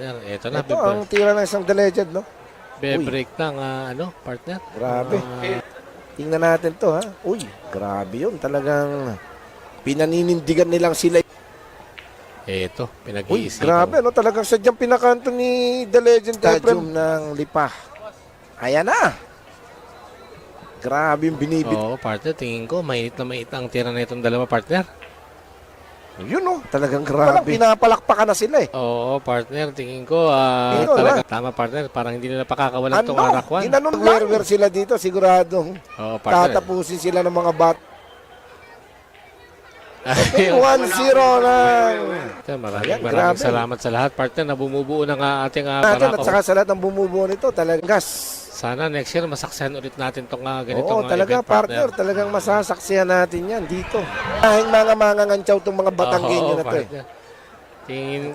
Ito na, Ito ang tira ng isang The Legend, no? be-break ng partner. Grabe. Tingnan natin to, ha? Uy, grabe yun. Talagang pinaninindigan nilang sila. Ito, Uy, pinag-iisipan. grabe, no? Talagang sadyang pinakanto ni The Legend Efrem ng lipa. Ayan na. Grabe yung binibit. Oo, partner, tingin ko, mainit na mainit ang tira na itong dalawa, partner. Yun, no? Talagang grabe. Pinapalakpakan na sila, eh. Oo, partner, tingin ko, Ito, talaga, tama, partner, parang hindi nila pakakawalan itong Ano? arakwan. Ginanon lang. Werwer sila dito, siguradong Oo, partner. tatapusin sila ng mga bat. Ayun. 1-0 lang. Maraming grabe. salamat sa lahat, partner, na bumubuo ng ating Natin at barako. saka sa lahat ng bumubuo nito, talagang gas. Sana next year masaksihan ulit natin itong ganitong Oo, talaga event, partner. partner. Talagang masasaksihan natin yan dito. Dahil mga ngangantsaw itong mga Batanggenyo na to, eh. partner.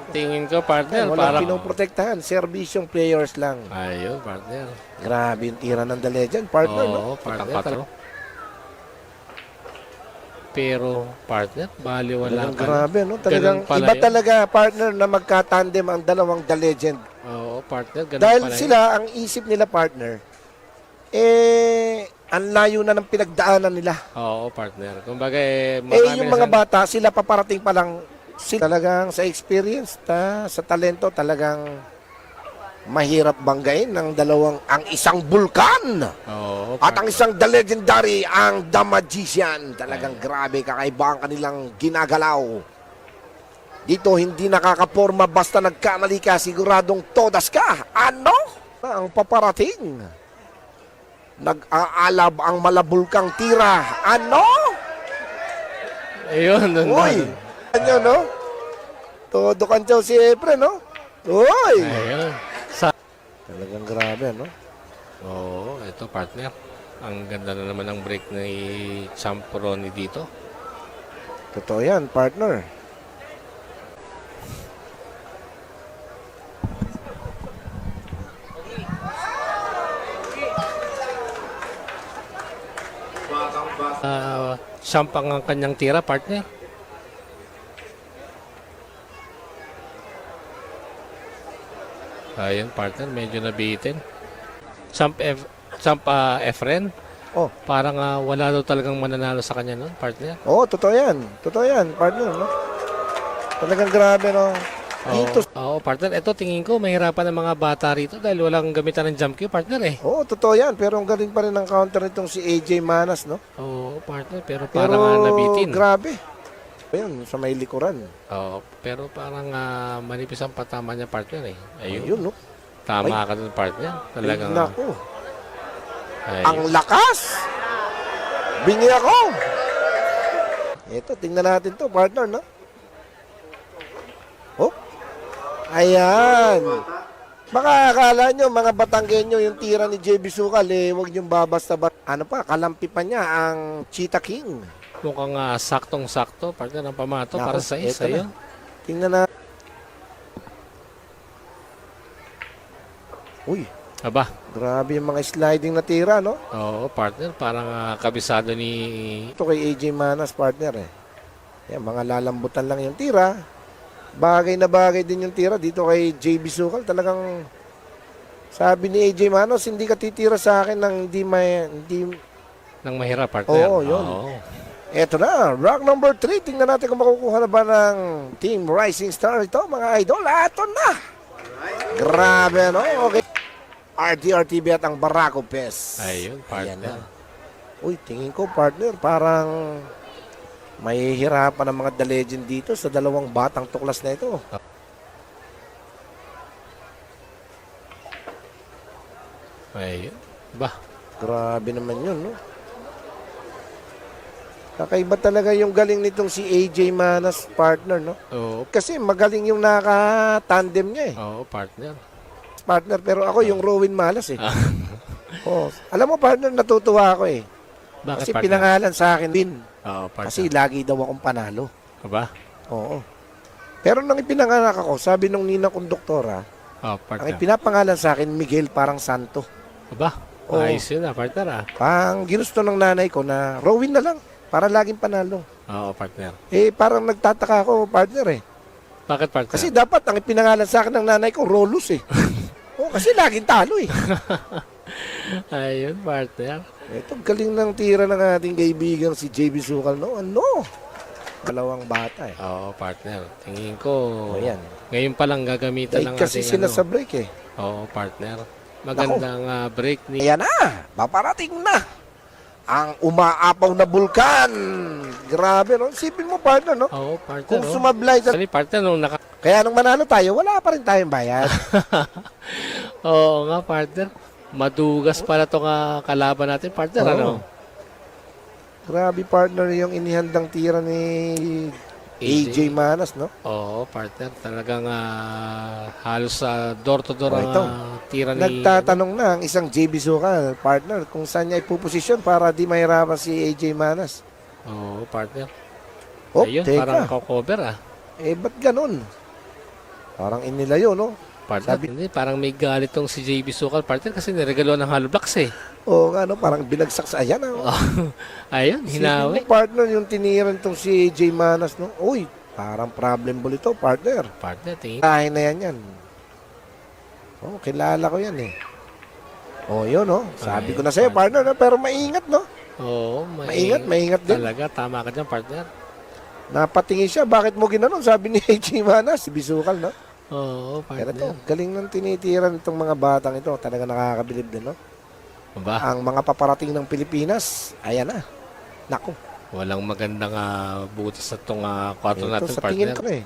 Tingin ko, partner, Walang parang... pinoprotektahan. Serbisyong players lang. Ayun, partner. Grabe yung tira ng The Legend, partner, no? Oo, partner. Pero, partner, baliwala Talagang ka. grabe, no? Talagang Ganun pala iba yun. talaga, partner, na magkatandem ang dalawang The Legend. Oo, partner, ganun Dahil pala yun. sila, ang isip nila, partner, ang layo na ng pinagdaanan nila. Oo, partner. Kumbaga, Yung mga bata, sila paparating pa lang. Sila talagang sa experience, sa talento, talagang mahirap banggain ng ang isang bulkan Oo, at ang isang The Legendary, ang The Magician. Talagang grabe, kakaiba ang kanilang ginagalaw. Dito, hindi nakakaporma basta nagkamali ka, siguradong todas ka. Ano? Ang paparating. Nag-aalab ang malabulkang tira. Ano? Ayun, Uy! Ano, no? Todo kantsaw si Efren, no? Uy! Ayun. Talagang grabe, no? Oo, ito, partner. Ang ganda na naman ng break ni Champ Ronnie dito. Totoo yan, partner. Champ ang kanyang tira, partner. Ayun, partner, medyo nabitin. Champ Efren. Oh. Parang wala daw talagang mananalo sa kanya nun, partner. Oo, totoo yan. Totoo yan, partner, no? Talagang grabe, no? Dito. Oo, partner. Ito, tingin ko, mahirapan ang mga bata rito dahil walang gamitan ng jump cue, partner eh. Oo, totoo yan. Pero ang galing pa rin ng counter nitong si AJ Manas, no? Oo, partner. Pero Pero parang nabitin. grabe. Ayun, sa may likuran. Oo, pero parang manipis ang patama niya, partner eh. Ayun. Ayun, no? Tama ka dun, partner. Talagang... Ay, naku. Ayun. Ang lakas! Bingi ako! Ito, tingnan natin to, partner, no? Oh. Ayan. Baka akala nyo, mga Batanggenyo, yung tira ni JB Sukal, huwag nyo babasta ba. Ano pa, kalampi pa niya ang Cheetah King. Mukhang saktong-sakto, partner ng pamato Naku, para sa eto isa. na. Tingnan na. Uy, Aba, grabe yung mga sliding na tira, no? oo, partner. Parang kabisado ni... Ito kay AJ Manas, partner, eh. Yan, mga lalambutan lang yung tira. Bagay na bagay din yung tira dito kay JB Sukal. Talagang sabi ni AJ Manos, hindi ka titira sa akin ng hindi. Nang mahirap, partner. Oo, yun. Oo. Eto na, rock number 3. Tingnan natin kung makukuha na ba ng Team Rising Star ito, mga idol. Ato na! Grabe, no? Okay. RTRTV at ang Barako Pes. Ayun, Ayan partner. na. Uy, tingin ko, partner, parang mahihirapan ang mga The Legend dito sa dalawang batang tuklas na ito. Ayun. Ba, Grabe naman yun, no? Kakaiba talaga yung galing nitong si AJ Manas, partner, no? oo, Kasi magaling yung naka-tandem niya, eh. oo, partner. Partner, pero ako yung Rowan Malas, eh. Oh, alam mo, partner, natutuwa ako, eh. Bakit, Kasi partner? pinangalan sa akin din. Oo, partner. Kasi lagi daw akong panalo. Aba, Oo. Pero nang ipinanganak ako, sabi nung ninang konduktora, oo, ang partner. ipinapangalan sa akin, Miguel parang santo. Aba, Oo. ayos yun partner Pang ginusto ng nanay ko na Rowan na lang, para laging panalo. Oo, partner. Parang nagtataka ako, partner, eh. Bakit, partner? Kasi dapat ang ipinangalan sa akin ng nanay ko, Rolus eh. Oh, kasi laging talo eh. Ayun, partner. Ito, galing ng tira ng ating kaibigang si JB Sukal, no? Ano? Dalawang bata eh. Oo, partner. Tingin ko, Ayan. ngayon pa lang gagamitan Dahil ng kasi ating sila sa break eh. Oo, partner. Magandang break ni... Ayan na, paparating na ang umaapaw na bulkan. Grabe, no? Sipin mo, partner, no? Oo, partner. Kung sumablay. Actually, partner, nung Kaya nung manalo tayo, wala pa rin tayong bayad. Oo nga, partner. Madugas pala itong kalaban natin, partner. Oo. Ano? Grabe, partner, yung inihandang tira ni AJ Manas, no? Oo, partner. Talagang halos door-to-door Oh, ang ito. tira ni... Nagtatanong na ang isang JB Sukal, partner, kung saan niya ipuposisyon para di mahirapan si AJ Manas. Oo, partner. Oh, Ayun, teka. parang cover Eh, ba't ganun? Parang inilayo, no? Partner, hindi, parang may galit tong si JB Sukal, partner, kasi niregalo ng hollow blocks eh. Oo nga, no? Parang binagsak sa ayan, no? Ayun, hinawi. Sipin mo, partner, yung tiniran itong si AJ Manas, no? Uy, parang problem ball ito, partner. Partner, tingin. Kain na yan. Oh, kilala ko yan eh. Oh, yun, no? Sabi ko na sa'yo, partner, no? Pero maingat, no? Oo, Maingat din. Talaga, tama ka dyan, partner. Napatingin siya, bakit mo ginanon? Sabi ni AJ Manas, si Bisukal, no? Oo, Pero ito, partner. galing ng tinitiran itong mga batang ito. Talaga nakakabilib din, no? Ba? Ang mga paparating ng Pilipinas, ayan na. Naku. Walang magandang butas na itong kwarto Ito, natin, sa tingin partner. ko eh.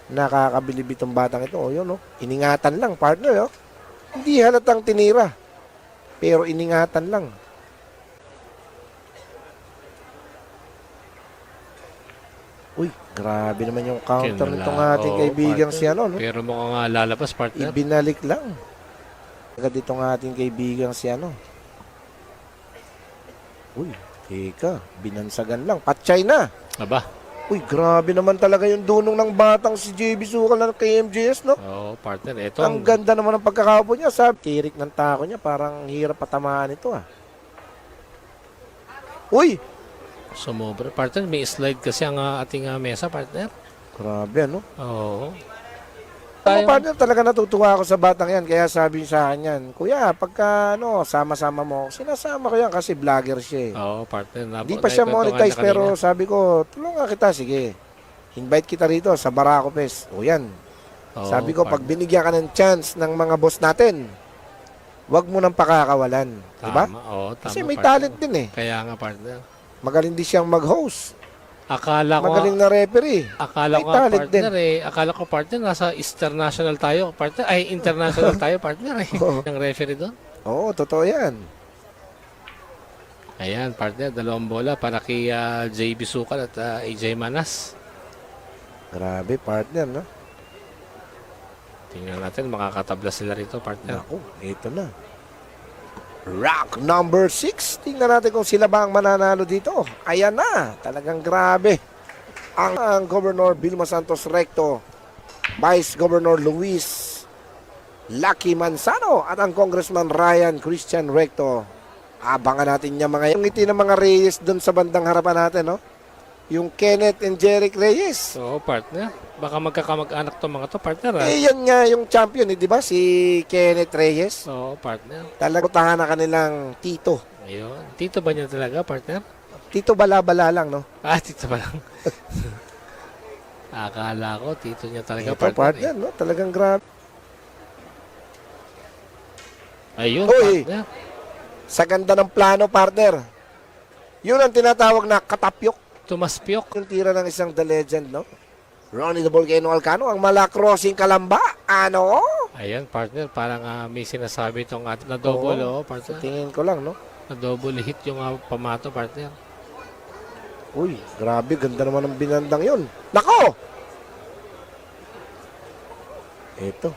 Nakakabilib itong batang ito. O, yun, no? Iningatan lang, partner, oh. Hindi halatang tinira. Pero iningatan lang. Uy, grabe naman yung counter Kinala. nitong ating Oo, kaibigang partner. si ano, no? Pero mukhang lalabas, partner. Ibinalik lang. Agad itong ating kaibigang si ano. Uy, teka, binansagan lang. Patchay na. Aba, Uy, grabe naman talaga yung dunong ng batang si JB Sukal na kay MJS, no? oo, partner. Ito Ang ganda naman ng pagkakapo niya. Sabi, tirik ng tako niya. Parang hirap patamaan ito, ah. Uy, sumobra. Partner, may slide kasi ang ating mesa, partner. grabe, ano? Oo. Ako, partner, talaga natutuwa ako sa batang yan. Kaya sabi sa akin yan, Kuya, pagka sama-sama mo, sinasama ko yan kasi vlogger siya eh. Oo, partner. Hindi pa siya monetize pero sabi ko, tulungan kita, sige. Invite kita rito sa Barako Fest. O yan. Sabi ko, pag binigyan ka ng chance ng mga boss natin, wag mo nang pakakawalan. Diba? Oo, tama, Kasi may partner. talent din eh. Kaya nga, partner. Magaling din siyang mag-host. Akala ko, Magaling na referee. akala may ko, talent partner akala ko, partner, nasa international tayo, partner. Ay, international tayo, partner. Oo. Yung referee doon. Oo, totoo yan. Ayan, partner, dalawang bola para kay JB Sukal at AJ Manas. Grabe, partner, no? Tingnan natin, makakatabla sila rito, partner. Naku, ito na. Rock number 6. Tingnan natin kung sila ba ang mananalo dito. Ayan na. Talagang grabe. Ang Governor Vilma Santos Recto, Vice Governor Luis Lucky Manzano at ang Congressman Ryan Christian Recto. Abangan natin yung mga yung ngiti ng mga Reyes doon sa bandang harapan natin, no? Yung Kenneth and Jeric Reyes. Oo, partner. Baka magkakamag-anak to mga to, partner. Eh, yan nga yung champion, di ba? Si Kenneth Reyes. Oo, partner. Talagang utahan na kanilang tito. Ayun. Tito ba niya talaga, partner? Tito bala-bala lang, no? Tito ba lang? Akala ko, tito niya talaga, Ito, partner. partner, no? Talagang grabe. Ayun, Uy! partner. Sa ganda ng plano, partner. Yun ang tinatawag na katapyok. Tumaspiyok. Yung tira ng isang The Legend, no? Ronnie the Volcano Alcano, ang malacrossing kalamba. Ano? Ayan, partner. Parang may sinasabi itong na double, Oo. partner. Tingin ko lang, no? Na double hit yung pamato, partner. Uy, grabe. Ganda naman ng binandang yun. Nako! Eto.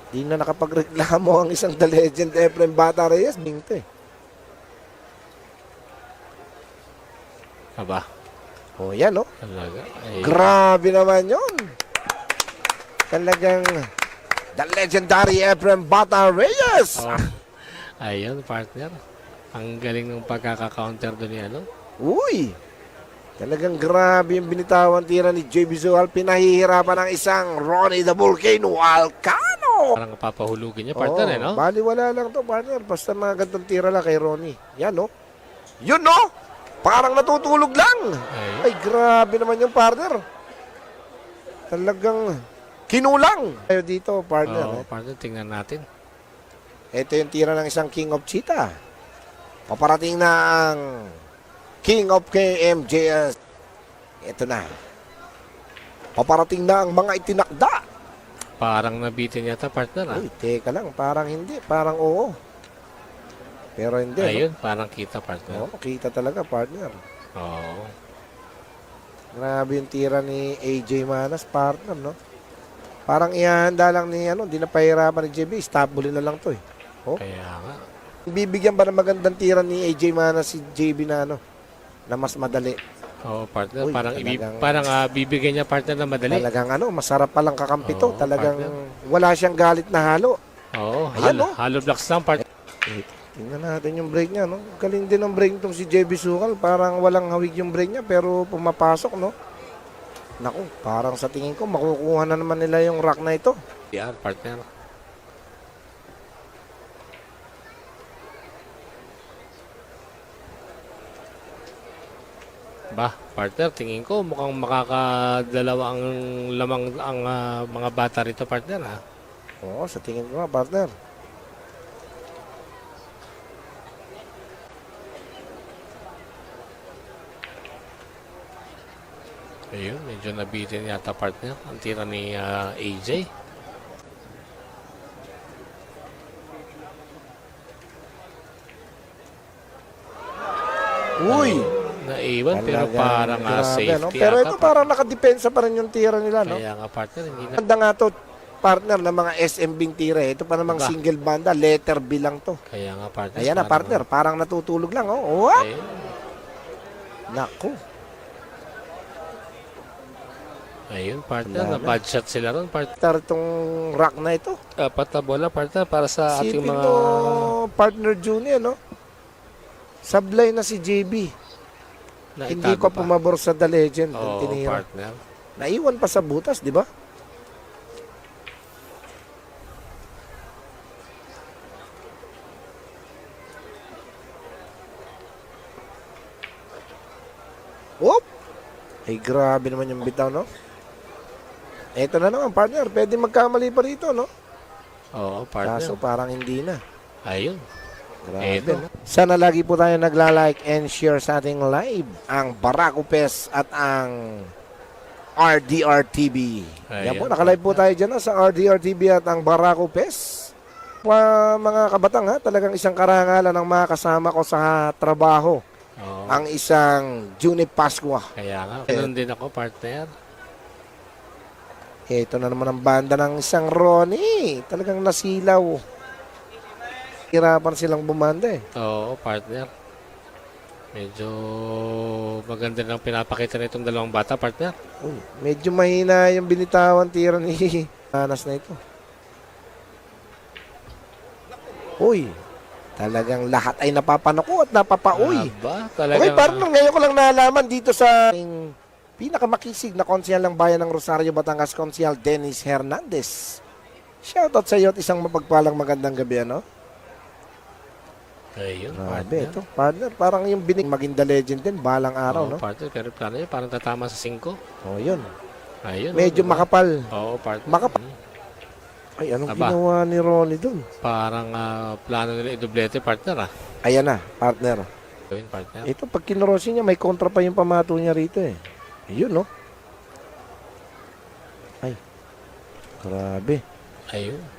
Di na nakapagreklamo ang isang The Legend, Efrem Bata Reyes. Bingto eh. Aba, O, yan, no? talaga. Ayun. Grabe naman yun. Talagang the legendary Efrem Bata Reyes. Oh. Ayun, partner. Ang galing ng pagkaka-counter doon ni ano. Uy, Talagang grabe yung binitawan tira ni JB Sucal. Pinahihirapan ng isang Ronnie the Volcano Alcano. Parang papahulugin niya, partner, no? Baliwala lang to, partner. Basta mga gandang tira lang kay Ronnie. Yan, no? Yun, no? Parang natutulog lang. Ay, grabe naman yung partner. Talagang kinulang. Tayo dito, partner. Partner, tingnan natin. Ito yung tira ng isang King of Cheetah. Paparating na ang King of KMJS. Ito na. Paparating na ang mga itinakda. Parang nabitin yata, partner, Uy, teka lang. Parang hindi. Parang oo. Pero hindi. Ayun, parang kita, partner. No? Kita talaga, partner. Oo. Grabe yung tira ni AJ Manas, partner, no? Parang ihahanda lang ni, hindi na pahirapan ni JB. Stabulin na lang to, eh. Kaya nga. Bibigyan ba ng magandang tira ni AJ Manas si JB na, na mas madali? Partner, Uy, parang bibigyan niya, partner, na madali. Talagang masarap pa lang kakampi to. Oo, Talagang partner. wala siyang galit na halo. Oo, Ayan, hollow blocks lang, partner. Tingnan natin yung break niya, no? Galing din ang break nitong si JB Sucal. Parang walang hawig yung break niya, pero pumapasok, no? Naku, parang sa tingin ko, makukuha na naman nila yung rack na ito. Yan, partner. Partner, tingin ko mukhang makakadalawa ang lamang ang mga bata rito, partner, ha? Oo, sa tingin ko nga, partner. Ayun, medyo nabitin yata, partner, ang tira ni AJ. Uy! Naiwan, pero Talagang parang grabe, safety no? Pero ito parang nakadepensa pa rin yung tira nila, no? Kaya nga, partner, hindi na. Ganda nga to, partner, ng mga SMB tira. Ito pa namang Diba? single banda, letter B lang to. Kaya nga, partner. Ayan na, partner, parang natutulog lang, oh. What? Ayun. Naku. Ayun, partner, Wala na na. bad shot sila ron, partner. Tar itong rack na ito. Apat na bola, partner, para sa ating Sipin mga... mo, partner Junior, no? Sablay na si JB. Hindi naitago pa pumabor sa The Legend. Oo, Tinira. partner. Naiwan pa sa butas, di ba? Whoop! Ay, grabe naman yung bitaw, no? Eto na naman, partner. Pwede magkamali pa rito, no? Oo, partner. Kaso parang hindi na. Ayun. Grabe, Eto. no? Sana lagi po tayo nagla-like and share sa ating live. Ang Barako Pes at ang RDR TV. Yan Ayan, po, nakalive po tayo dyan sa RDR TV at ang Barako Pes. Mga kabatang, talagang isang karangalan ang mga kasama ko sa trabaho. Oo. Ang isang Junip Pascua. Kaya nga, ganun din ako, partner. Ito na naman ang banda ng isang Ronnie. Talagang nasilaw. Hirapan silang bumanda eh. Oo, partner. Medyo maganda lang pinapakita na itong dalawang bata, partner. Uy, medyo mahina yung binitawan tira ni Manas na ito. Uy, talagang lahat ay napapanuko at napapauy. Aba, talagang... Okay, parang ngayon ko lang nalaman dito sa pinakamakisig na konsyal ng bayan ng Rosario, Batangas, konsyal Dennis Hernandez. Shoutout sa iyo at isang mapagpalang magandang gabi, ano? Ayun, Grabe, partner. ito, partner. Parang yung binig maging The Legend din, balang araw, Oo, no? partner, pero plano niya, parang tatama sa 5. Oh, yun. Ayun. Medyo diba? makapal. Oo, partner. Ay, anong Aba. ginawa ni Ronnie dun? Parang plano nila i-dublete, partner, Ayan na, partner. Gawin, partner. Ito, pag kinorosin niya, may kontra pa yung pamato niya rito eh. Ayun, no? Ay, grabe. Ayun.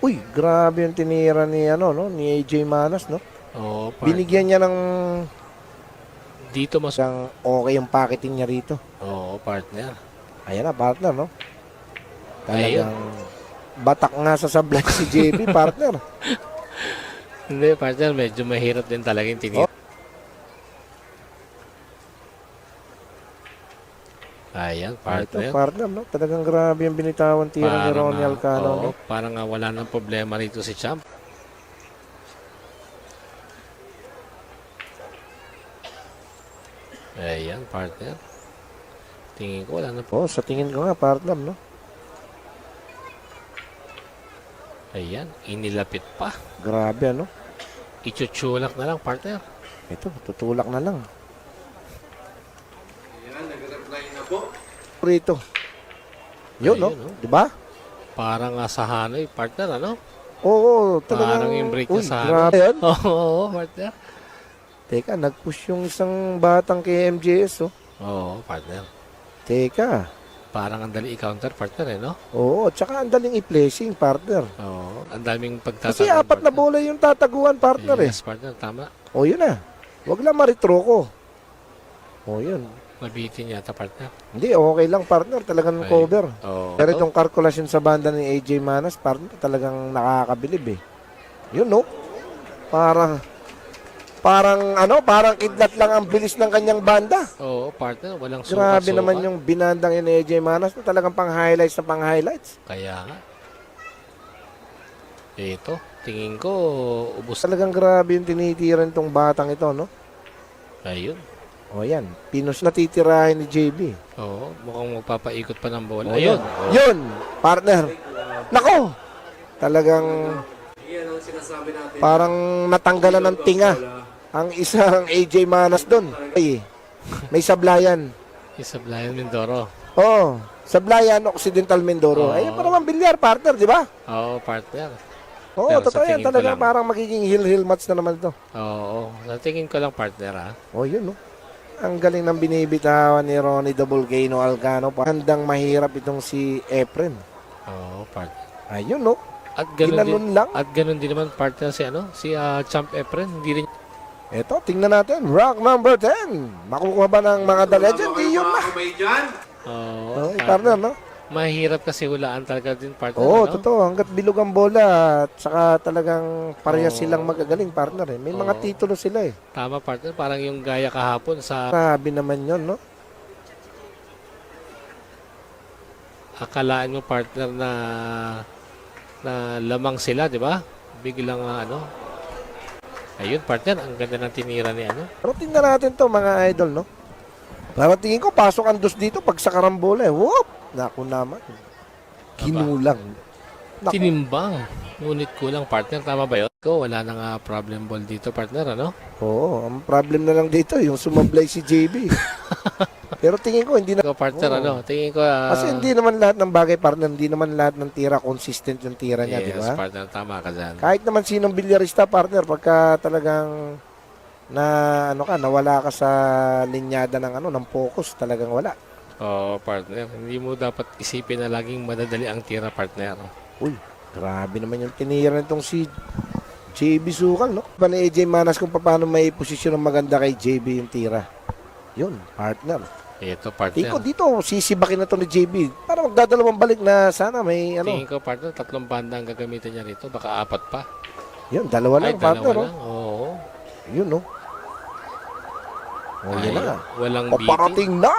Uy, grabe yung tinira ni, ni AJ Manas, no? Oo, partner. Binigyan niya ng Dito mas... isang okay yung packeting niya rito. Oo, partner. Ayan na, partner, no? Talagang batak nga sa sablay si JB, partner. Hindi, partner, medyo mahirap din talaga yung tinira. Ayan, Ito, partner. partner, no? Talagang grabe yung binitawan tira ni Ronnie Alcano. Oo, no? parang wala nang problema rito si Champ. Ayan, partner. Tingin ko wala na po. Oh, sa tingin ko nga, partner, no? Ayan, inilapit pa. Grabe, ano? Ichuchulak na lang, partner. Ito, tutulak na lang. Ayan, nag-reply na po. Rito. Yun, no? Ayun, oh. Di ba? Parang sa Hanoi, partner, ano? Oo, talagang... Parang yung break Uy, niya sa grabe yan. Oo, partner. Teka, nag-push yung isang batang kay MJS, oh. Oo, partner. Teka. Parang ang dali i-counter, partner, no? Oo, tsaka ang daling i-placing, partner. Oo, ang daming pagtatagal. Kasi apat na bola yung tataguan, partner, eh. Yes, partner, tama. O, yun na. Huwag lang ma-retro ko. O, yun. Mabitin yata, partner. Hindi, okay lang, partner. Talagang Ay. cover. Oo. Pero itong kalkulasyon sa banda ni AJ Manas, partner, talagang nakakabilib, eh. Yun, no? Parang kidlat lang ang bilis ng kanyang banda. Oo, partner, walang Grabe sukat-sukat. naman yung binandang yun ni AJ Manas na talagang pang-highlights na pang-highlights. Kaya nga. Ito, tingin ko, ubos. Talagang grabe yung tinitiran itong batang ito, no? Ayun. O yan, pinos na titirahin ni JB. Oo, mukhang magpapaikot pa ng bola. O, Ayun. Yun, partner. Nako! Talagang Yan ang sinasabi natin. parang natanggalan ng tinga ang isang AJ Manas doon. Ay, may sablayan. Isablayan Mindoro. Oo, sablayan Occidental Mindoro. Oo. Ay, pa naman bilyar, partner, di ba? Oo, partner. Oo, Pero sa totoo yan. tingin ko Talaga lang. parang magiging hill-hill match na naman ito. Oo, sa tingin ko lang, partner, ha? O, yun, no? Ang galing ng binibitawan ni Ronnie the Volcano Alcano. Handang mahirap itong si Efren. Oo, partner. Ayun, no? At ganun Ginanon din, lang. at ganun din naman partner si Champ Efren, hindi rin Eto, tingnan natin. Rock number 10. Makukuha ba ng mga The Legend? Di yun na. Kamay dyan. Oo, Oh, partner, no? mahirap kasi hulaan talaga din partner. Oo, ano? totoo. Hanggat bilog ang bola at saka talagang parehas Oo. silang magagaling, partner. Eh. May mga Oo. titulo sila eh. Tama partner, parang yung gaya kahapon sa Grabe naman yun, no? akalaan mo partner na lamang sila, di ba? Biglang ayun partner, ang ganda ng tinira ni Pero tingnan natin to mga idol, no? Para tingin ko, pasok ang dos dito pag sa karambola eh. Whoop! Naku naman. Ginulang. Naku. Tinimbang. Ngunit kulang partner, tama ba yun? Ko, wala na nga problem ball dito partner, ano? Oo, ang problem na lang dito, yung sumablay si JB. Pero tingin ko, hindi na... Ko partner, Oo. Tingin ko Kasi hindi naman lahat ng bagay, partner, hindi naman lahat ng tira consistent yung tira niya, di yes, ba? partner, tama ka dyan. Kahit naman sinong bilyarista, partner, pagka talagang nawala ka sa linyada ng focus, talagang wala. Oo, partner. Hindi mo dapat isipin na laging madadali ang tira, partner. Uy, grabe naman yung tinira nitong si JB Sukal, no? Pa ni AJ Manas kung paano may posisyon ng maganda kay JB yung tira. Yun, partner. Ito, Tingko partner. dito, sisibakin na to ni JB. Parang magdadalawang balik na sana may Tingin ko, partner, 3 banda ang gagamitin niya rito. Baka 4 pa. Yun, dalawa lang, Ay, partner. dalawa Oh. lang. Oo. Yun, no? Oh, yun Ay, na. walang beating. Paparating na!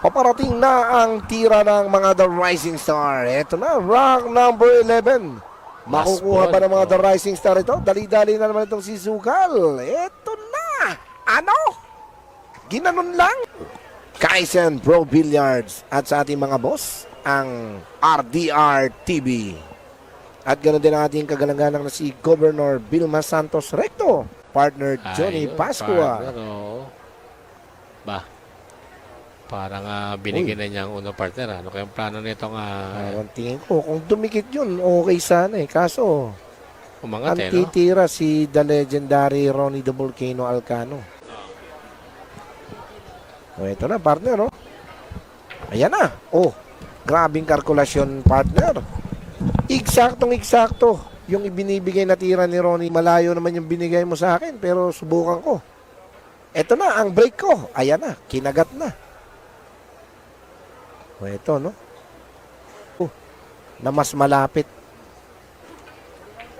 Paparating na ang tira ng mga The Rising Star. Ito na, rock number 11. Makukuha ball. ba ng mga The Rising Star ito? Dali-dali na naman itong si Sukal. Ito na! Ano? Ginanon lang? Kaizen Pro Billiards at sa ating mga boss, ang RDR TV. At ganoon din ang ating kagalanganang na si Governor Vilma Santos Recto, partner Johnny Ayun, Pascua. partner, oo. Ba, parang binigyan na niya ang unang partner. Ano kayang plano nito Ang tingin ko, kung dumikit yun, okay sana eh. Kaso, umangat ang no? titira si the legendary Ronnie the Volcano Alcano. O, ito na, partner, oh. Ayan na. Oh, grabing kalkulasyon, partner. Eksaktong-eksakto. Yung ibinibigay na tira ni Ronnie, malayo naman yung binigay mo sa akin, pero subukan ko. Ito na, ang break ko. Ayan na, kinagat na. O, ito, no? Oh, na mas malapit.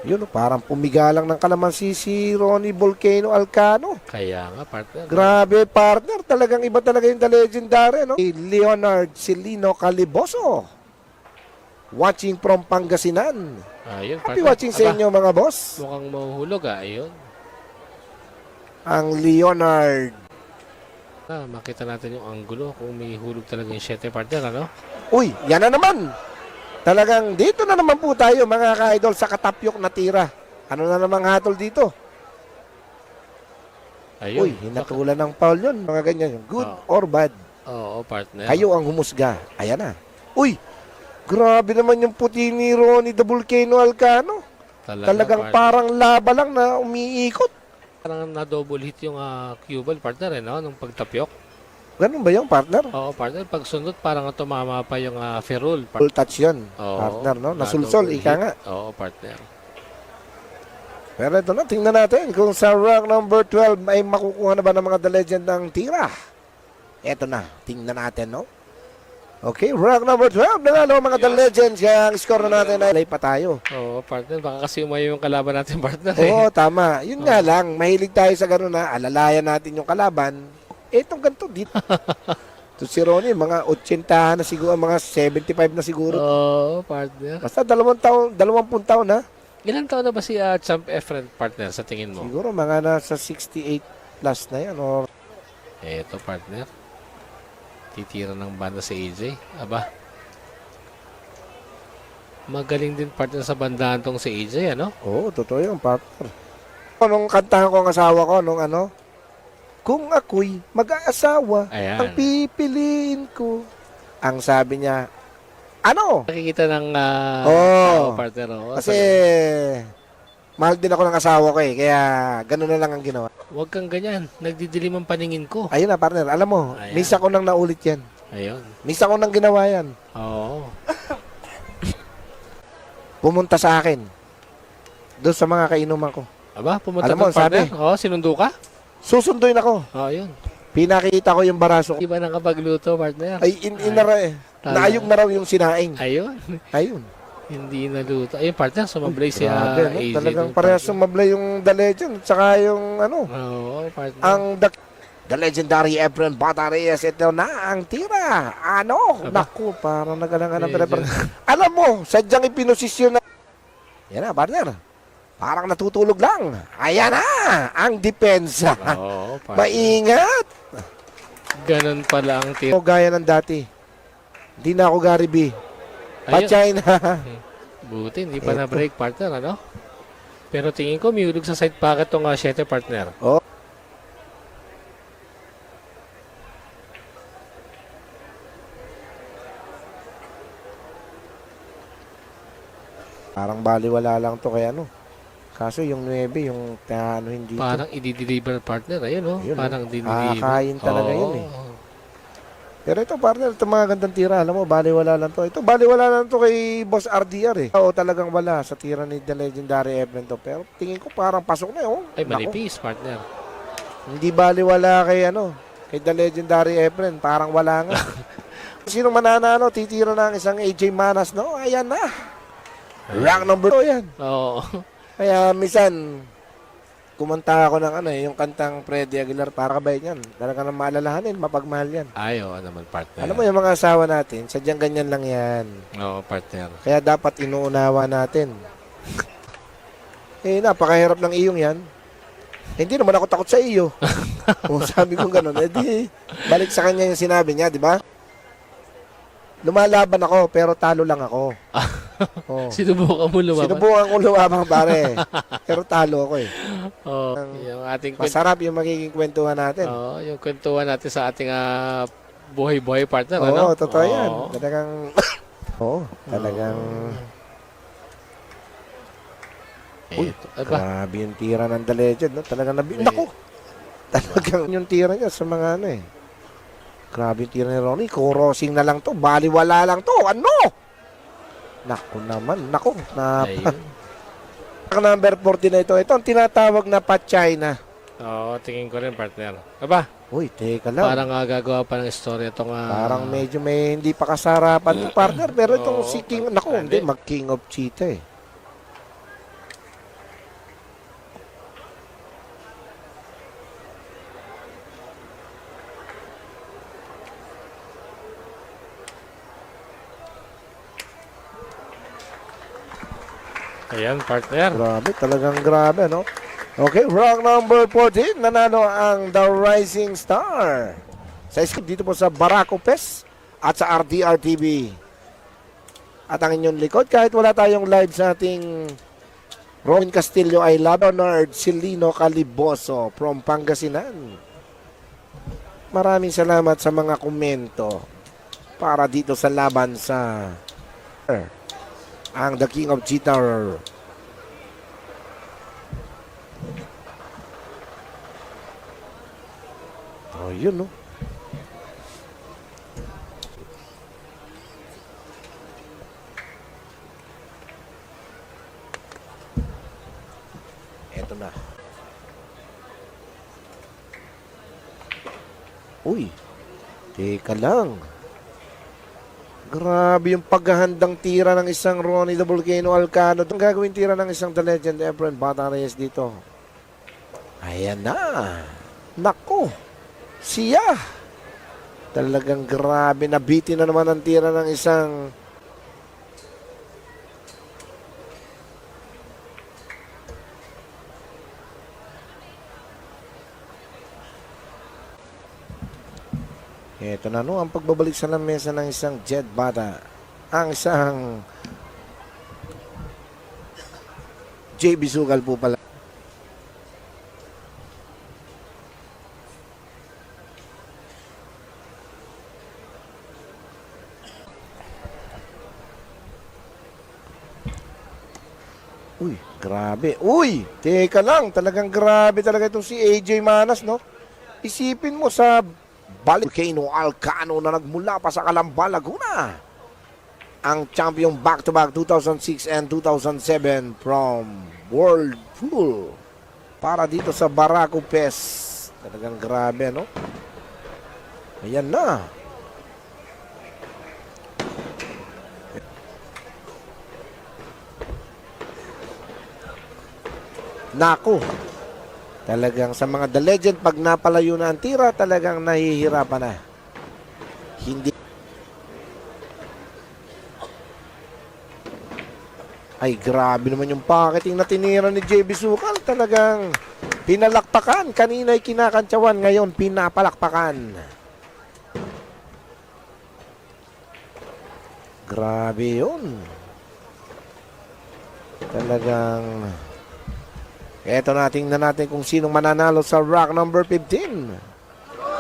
Yun, parang pumigalang ng kalamansi si Ronnie Volcano Alcano. Kaya nga, partner. Grabe, partner. Talagang iba talaga yung the legendary, no? Si Leonard Silino Caliboso. Watching from Pangasinan. Ayun, Happy partner. watching sa Aba, inyo, mga boss. mukhang mahuhulog, ayun. Ang Leonard. Makita natin yung anggulo kung may hulog talaga yung 7 partner, ano? Uy, yan na naman. Talagang dito na naman po tayo mga ka-idol sa katapyok na tira. Ano na namang hatol dito? Ayun. Uy, hinatulan ng foul yun. Mga ganyan yun. Good or bad. Oo, partner. Kayo ang humusga. Ayan na. Uy, grabe naman yung puti ni Ronnie the Volcano Alcano. Talagang partner. parang laba lang na umiikot. Parang na-double hit yung cue ball, partner, no? Nung pagtapyok. Ganun ba yung partner? Oo, partner. Pag sunod, parang tumama pa yung ferrule. Full touch yun. Oo, Partner, no? Nasulsol, na-double ika hit. nga. Oo, partner. Pero ito na, tingnan natin kung sa rank number 12 ay makukuha na ba ng mga The Legend ng tira. Ito na, tingnan natin, no? Okay, rank number 12, nanalo mga The Legends. Kaya ang score na natin ay pa tayo. Oo, partner. Baka kasi umayo yung kalaban natin, partner. Oo, tama. Yun nga lang, mahilig tayo sa gano'n na alalayan natin yung kalaban. Itong ganito dito. To si Ronnie, mga 80 na siguro, mga 75 na siguro. Oo, partner. Basta 20 taon na. Ilan taon na ba si Champ Efren, partner, sa tingin mo? Siguro mga nasa 68 plus na yan. O Eto, partner. Titira ng banda si AJ. Aba. Magaling din partner sa bandahan tong si AJ, ano? Oo, totoo yung partner. Nung kantahan ko ang asawa ko, nung ano, kung ako'y mag-aasawa, Ayan. ang pipiliin ko. Ang sabi niya, ano? Nakikita ng Oo. partner. Oo. Kasi, mahal din ako ng asawa ko eh, kaya gano'n na lang ang ginawa. Huwag kang ganyan. Nagdidilim ang paningin ko. Ayun na, partner, alam mo, Ayan. misa ko nang naulit yan. Ayun. Misa ko nang ginawa yan. Oo. Pumunta sa akin, doon sa mga kainuman ko. Aba, pumunta Alam mo, doon, partner. sabi. Oo, sinundo ka? Susunduin ako. Oo, yun. Pinakita ko yung baraso ko. Iba nakapagluto, partner. Ay, inara eh. Tama. Naayog na raw yung sinaing. Ayun. Ayun. Hindi naluto. Ayun, partner, sumablay si Grabe, no? AJ. Talagang doon, parehas partner. sumablay yung The Legend tsaka yung ano, Oo, partner. ang The Legendary Efren Batareyes. Ito na ang tira. Ano? Aba. Naku, parang nagalangan ng Medyo- Alam mo, sadyang ipinosisyon na. Yan na, partner. Parang natutulog lang. Ayan na, ang depensa. Oo, partner. Maingat. Ganun pala ang tira. O gaya ng dati. Hindi na ako Gary B. Ayun. Pachay na. Buti, hindi pa Eto. na-break, partner, ano? Pero tingin ko, may ulog sa side pocket tong 7 partner. Oh. Parang baliwala lang to kaya ano. Kaso yung 9, yung ano hindi to. Parang i-deliver partner. Ayun, oh. Ayun, Parang oh. dinideliver. Kakain talaga yun, eh. Oo. Pero ito partner, ito mga gandang tira. Alam mo, baliwala lang to. Ito baliwala lang to kay Boss RDR eh. Oo, talagang wala sa tira ni The Legendary Efren to. Pero tingin ko parang pasok na yun. Ay, Naku. manipis, partner. Hindi baliwala kay ano, kay The Legendary Efren, parang wala nga. Sino mananalo, titira na ang isang AJ Manas, no? Ayan na. Rank number 2 yan. Oo. Kaya minsan, kumanta ako ng ano yung kantang Freddy Aguilar, para kabay yan. Talaga nang maalalahanin, mapagmahal yan. Ay, oo naman, partner. Alam mo yung mga asawa natin, sadyang ganyan lang yan. Oo, partner. Kaya dapat inuunawa natin. Napakahirap ng iyong yan. Hindi naman ako takot sa iyo. Kung sabi ko gano'n, edi balik sa kanya yung sinabi niya, di ba? Lumalaban ako, pero talo lang ako. Oh. Sinubukan mo lumaban. Sinubukan kong lumabang pare. Pero talo ako eh. Oo. Yung ating Masarap yung magiging kwentuhan natin. Oo, yung kwentuhan natin sa ating buhay-buhay partner, Oo, ano? totoo yan. Oo. Talagang, talagang, Uy, Aba, grabe yung tira ng The Legend. No? Talagang naku, talagang yung tira niya sa mga ano eh. Grabe yung tira ni Ronnie. Kurosing na lang to. Baliwala lang to. Ano? Naku naman. Naku. ayun. Ang number 40 na ito. Ito ang tinatawag na Pachay na. Oo, tingin ko rin, partner. Aba, Uy, teka lang. parang gagawa pa ng istorya itong... Parang medyo may hindi pa kasarapan to partner. Pero itong Oo, si King, naku, hindi. Mag-King of Cheetah eh. Ayan, partner. Grabe, talagang grabe, no? Okay, round number 14. Nanalo ang The Rising Star. Sa scoop dito po sa Barako Pes at sa RDR TV. At ang inyong likod, kahit wala tayong live sa ating Roman Castillo, ay Leonard Silino Caliboso from Pangasinan. Maraming salamat sa mga komento para dito sa laban sa ang The King of Cheater. Oh, yun, no? Eto na. Uy, teka lang. Grabe yung paghahandang tira ng isang Ronnie the Volcano Alcano. Itong gagawin tira ng isang The Legend Efren Bata Reyes dito. Ayan na. Nako. Siya. Talagang grabe. Nabitin na naman ang tira ng isang Ito na no, ang pagbabalik sa lamesa ng isang Jet Bata. Ang isang JB Sugal po pala. Uy, grabe. Uy, teka lang. Talagang grabe talaga itong si AJ Manas, no? Isipin mo sa Volcano Alcano na nagmula pa sa Calamba, Laguna. Ang champion back-to-back 2006 and 2007 from World Pool. Para dito sa Barako Pes. Talagang grabe, no? Ayan na. Nako. Talagang sa mga The Legend, pag napalayo na ang tira, talagang nahihirapan na. Hindi. Ay, grabe naman yung pocketing na tinira ni JB Sukal. Talagang pinalakpakan. Kanina ay kinakantsawan, ngayon pinapalakpakan. Grabe yun. Talagang eto na, tingnan natin kung sinong mananalo sa rack number 15.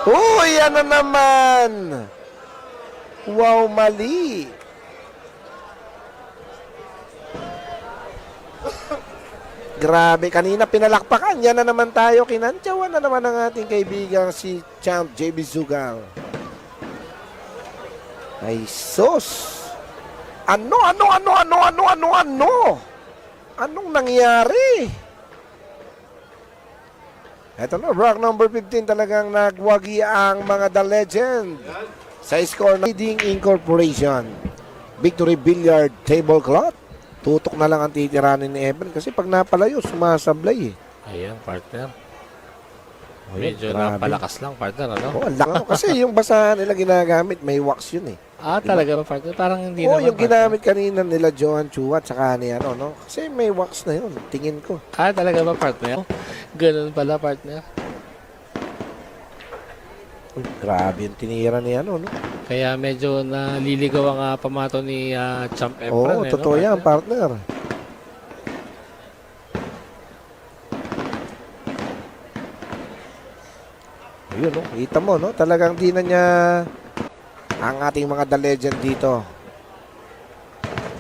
Uy, yan na naman. Wow, mali. Grabe, kanina pinalakpakan. Yan na naman tayo. Kinantsawan na naman ang ating kaibigang si Champ JB Sugal. Ay, sus. Ano? Anong nangyari? Ito na, rack number 15 talagang nagwagi ang mga The Legend sa score ng Leading Incorporation. Victory Billiard Tablecloth. Tutok na lang ang titiranin ni Evan kasi pag napalayo, sumasablay eh. Ayan, partner. Ayun, Medyo grabe. napalakas lang, partner, ano? Oh, kasi yung basahan nila ginagamit, may wax yun eh. Talaga ba, partner? Parang hindi Oh, naman, yung partner. ginamit kanina nila Johan Chua at saka ni ano, no? Kasi may wax na yun, tingin ko. Talaga ba, partner? Ganun pala, partner. Uy, grabe yung tinira ni ano, no? Kaya medyo naliligaw ang pamato ni Champ Efren. Oo, totoo yan, partner. Ayun, no? Kita mo, no? Talagang di na niya ang ating mga The Legend dito.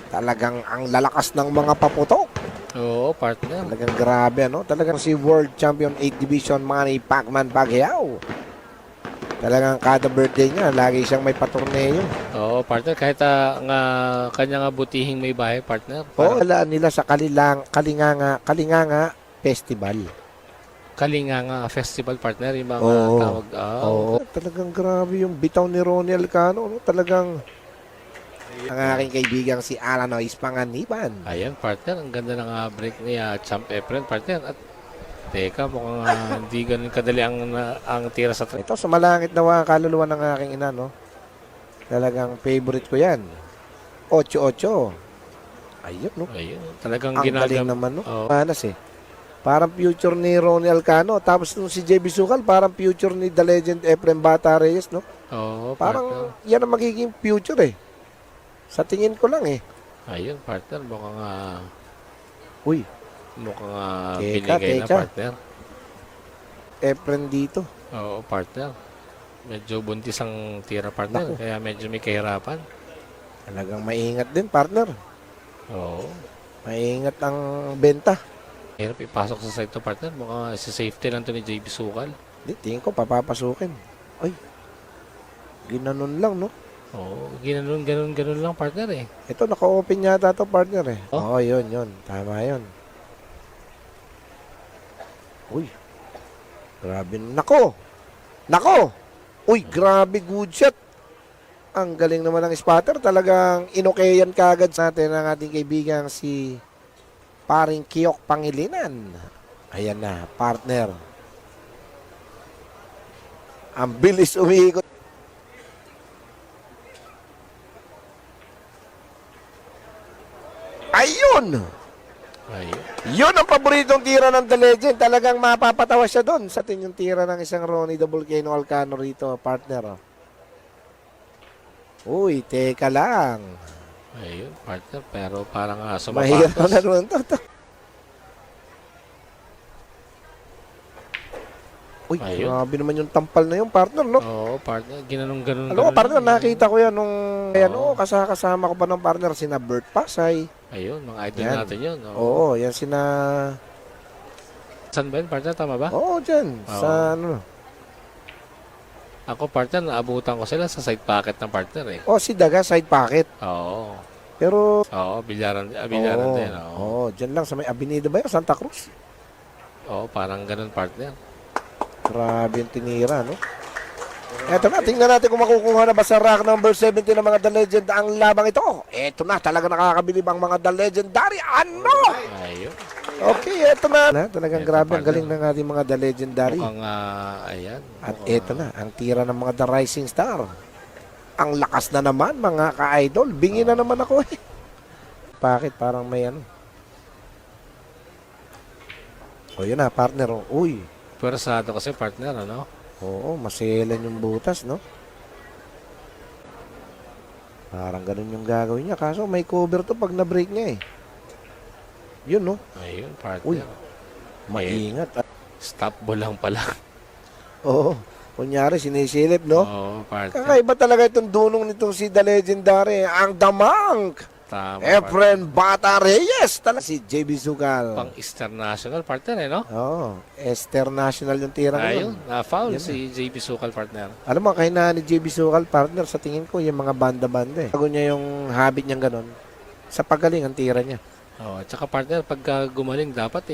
Talagang ang lalakas ng mga paputok. Oo, partner. Talagang grabe, no? Talagang si World Champion 8 Division Manny Pacman Pacquiao. Talagang kada birthday niya, lagi siyang may patorneo. Oo, partner. Kahit nga kanya nga butihing may bahay, partner. Oo, alaan nila sa Kalinganga Festival. Kalinganga Festival, partner. Yung mga Oo. tawag. Oo. Talagang grabe yung bitaw ni Ronnie Alcano. No? Talagang ang aking kaibigang si Alanois Panganiban. Ayan, partner. Ang ganda ng break ni Champ Efren, partner. At teka, mukhang hindi ganun kadali ang tira sa Ito, sumalangit na kaluluwa ng aking ina, no? Talagang favorite ko yan. 8-8. Ayun, no? Ayun, talagang Ang galing ginagam. naman, no? Oo. Manas, eh. Parang future ni Ronnie Alcano. Tapos nung si JB Sukal, parang future ni The Legend Efren Bata Reyes, no? Oo, Parang partner. yan ang magiging future eh. Sa tingin ko lang eh. Ayun, partner. Mukhang Uy, Teka, binigay na, teka. partner. Efren dito. Oo, partner. Medyo buntis ang tira, partner. Naku. Kaya medyo may kahirapan. Talagang maingat din, partner. Oo. Maingat ang benta. Hirap ipasok sa site to, partner. Mukhang sa safety lang to ni JB Sukal. Di, tingin ko papapasukin. Ay, ginanon lang, no? Oo, ganun lang, partner eh. Ito, naka-open yata to, partner eh. Oh? Oo, yun. Tama yun. Uy, grabe. Nako! Uy, grabe, good shot. Ang galing naman ng spotter. Talagang inokayan kagad sa atin ng ating kaibigang si paring Kiyok Pangilinan. Ayan na, partner. Ang bilis umiikot. Ayun! Ayun. Yun ang paboritong tira ng The Legend. Talagang mapapatawa siya doon sa atin yung tira ng isang Ronnie the Volcano Alcano rito, partner. Uy, teka lang. Ayun, partner. Pero parang Mahirap sumapatos. na naman to. Uy, Ayun. grabe naman yung tampal na yung partner, no? Oo, partner. Ganun. Alam ko, partner, lang. nakita ko yan nung, ayan, Oo. kasama ko pa ng partner, sina Bert Pasay. Ayun, mga idol Yan. natin yun. Oo. Oo, yan sina, Saan ba yun, partner? Tama ba? oo, dyan, Oo. sa, ano, Ako, partner, naabutan ko sila sa side pocket ng partner eh. si Daga, side pocket. Oo. Pero, Oo, bilyaran oo, din. Oo. oo, dyan lang, sa may Avenida ba yun, Santa Cruz? Oo, parang ganun, partner. Grabe yung tinira, no? Eto na, tingnan natin kung makukuha na ba sa rack number 70 ng mga The Legend ang labang ito. Eto na, talaga nakakabilib ang mga The Legendary. Ano? Ayun. Okay, eto na. Talagang Eto, grabe, ang partner. galing ng ating mga The Legendary. Mukhang, ayan. At mukhang, eto na, ang tira ng mga The Rising Star. Ang lakas na naman, mga ka-idol. Bingi na naman ako eh. Bakit? Parang may ano. O yun na, partner. Uy. Pwersado kasi, partner, ano? Oo, maselan yung butas, no? Parang ganun yung gagawin niya. Kaso may cover to pag na-break niya eh. Yun, no? Ayun, partner. Uy. Maingat. Stop ball lang pala. Oo. Kunyari, sinisilip, no? Oo, partner. Kakaiba talaga itong dunong nitong si The Legendary. Ang damang! Tama, Efren Bata Reyes! Talaga si JB Sugal. Pang Eastern National, partner, eh, no? Oo. Esther National yung tira Ayun, ngayon. na-foul Yan si JB Sukal, partner. Alam mo, kahinaan ni JB Sugal, partner, sa tingin ko, yung mga banda-banda eh. Bago niya yung habit niyang ganun, sa pagaling ang tira niya. Oh, at saka partner, pagka gumaling dapat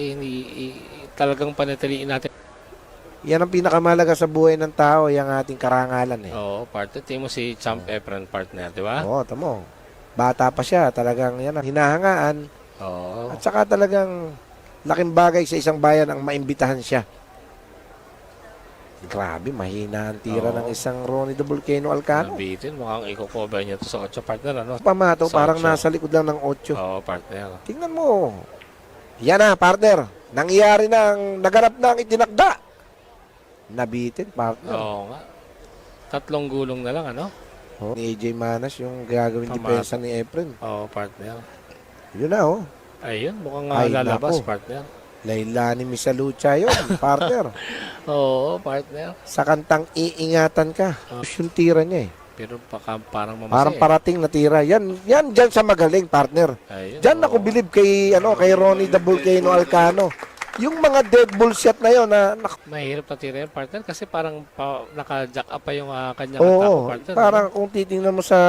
talagang panatiliin natin. Yan ang pinakamalaga sa buhay ng tao, yung ating karangalan eh. Oo, partner, tingin mo si Champ Efren, partner, di ba? Oo, tamo. Bata pa siya, talagang yan ang hinahangaan. Oo. At saka talagang laking bagay sa isang bayan ang maimbitahan siya. Grabe, mahina ang tira Oo. ng isang Ronnie the Volcano Alcano. Nabitin, mukhang i-cover niya to sa 8, partner, ano? Pamato, Sa parang otso. nasa likod lang ng 8. Oo, partner. Tingnan mo. Yan na, partner. Nangyari na ang naganap na ang itinakda. Nabitin, partner. Oo nga. 3 gulong na lang, ano? Oh, ni AJ Manas yung gagawin Pamato. depensa ni Efren. Oo, partner. Yun na, oh. Ayun, mukhang Ay, lalabas, naku. partner. Lailani Misalucha yun, partner. Oo, partner. Sa kantang iingatan ka. Yung tira niya eh. Pero parang mamasi. Parang parating na tira. Yan dyan sa magaling, partner. Ayun, Diyan oo. ako bilib kay Ronnie the Volcano Alcano. Yung mga dead bull shot na yun na Mahirap na tira yan, partner, kasi parang naka-jack up pa yung kanyang atake, oo, partner. parang kung titingnan mo sa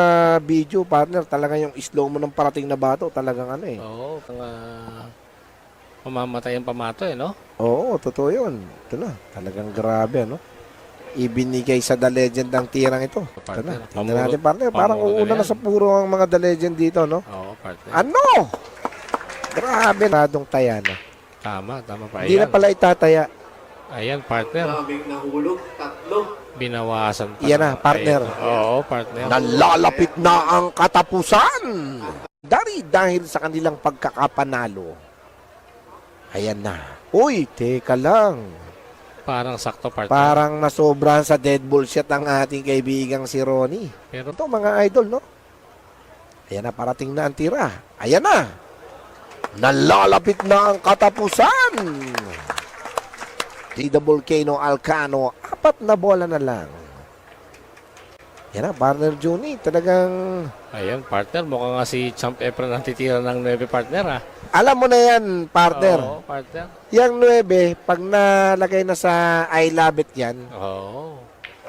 video, partner, talaga yung slow mo ng parating na bato, talagang ano eh. Oo, pang mamamatay ang pamato, eh, no? Oo, totoo yun. Ito na, talagang grabe, no? Ibinigay sa The Legend ang tirang ito. Ito Partner, na, tingnan natin, partner. Parang pamuro uuna na yan. sa puro ang mga The Legend dito, no? Oo, partner. Ano? Grabe, radong taya na. Tama pa. Hindi na pala itataya. Ayan, partner. Daming nahulog, 3. Binawasan pa. Yan na, partner. Oo, partner. Nalalapit na ang katapusan. Dahil sa kanilang pagkakapanalo. Ayan na. Uy, teka lang. Parang sakto, partner. Parang nasobrahan sa dead ball shot ang ating kaibigang si Ronnie. Pero Ito mga idol, no? Ayan na, parating na ang tira. Ayan na. Nalalapit na ang katapusan. The Volcano Alcano, 4 na bola na lang. Ayan na, partner Juni. Talagang, ayan, partner. Mukhang nga si Champ Efren ang titira ng 9, partner, ha? alam mo na yan, partner. Oo, partner. Yang 9, pag nalagay na sa I love it yan, Oo.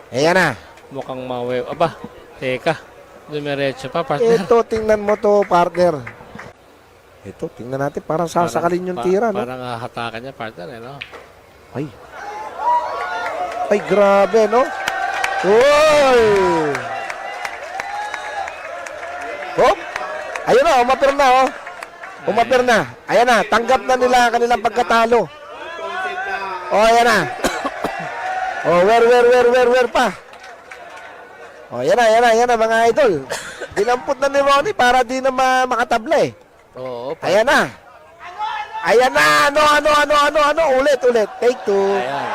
ayan na. Mukhang mawe. Aba, teka. Dumiretso pa, partner. Ito, tingnan mo to, partner. Ito, tingnan natin. Parang sasakalin yung tira, no? Parang hatakan niya, partner, eh, no? Ay. Ay, grabe, no? Uy! Hop! Ayun na, umapir na, oh. Umapir na. Ayan na, tanggap na nila ang kanilang pagkatalo. Oh, ayan na. Oh, where pa. Oh, yan na, mga idol. Dinampot na ni Ronnie para di na makatabla, eh. Oo, Ayan na. Ayan na, ano, ulit. Take 2. Ayan.